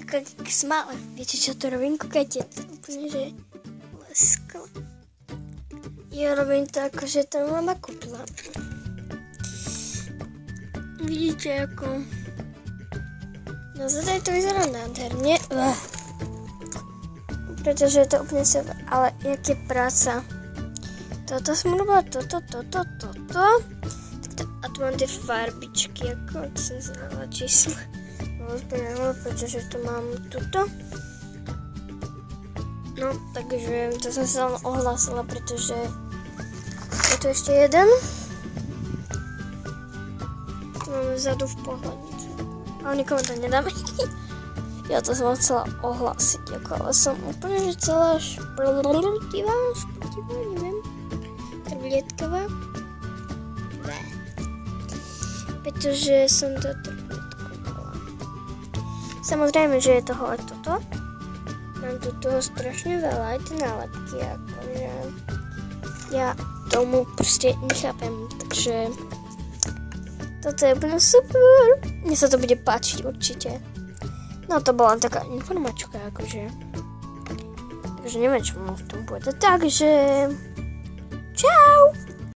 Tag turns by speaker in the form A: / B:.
A: ako k smále. Viete, čo to robím? Kúkajte, to úplne, že lesklo. Ja robím to ako, že to mama kúpila. Vidíte, ako... No zadaj to vyzerá nádherne. Pretože je to úplne super. Ale jak je práca. Toto som robila, toto. A tu mám tie farbičky, ako to som znala číslo. Pretože tu mám tuto. No, takže to som sa len ohlásila, pretože je tu ešte jeden. Tu máme vzadu v pohľadnicu. Ale nikomu to nedáme. Ja to som chcela ohlásiť, ale som úplne, že celá šprtíva, neviem. Trblietkavá. Pretože som to trblietkovala. Samozrejme, že je toho aj toto. Mám tu toho strašne veľa, aj tie nálepky, akože ja tomu proste nechápem, takže toto je úplne super. Mne sa to bude páčiť určite. No to bola taká informačka, akože. Takže neviem, čo mám v tom povedať. Takže čau!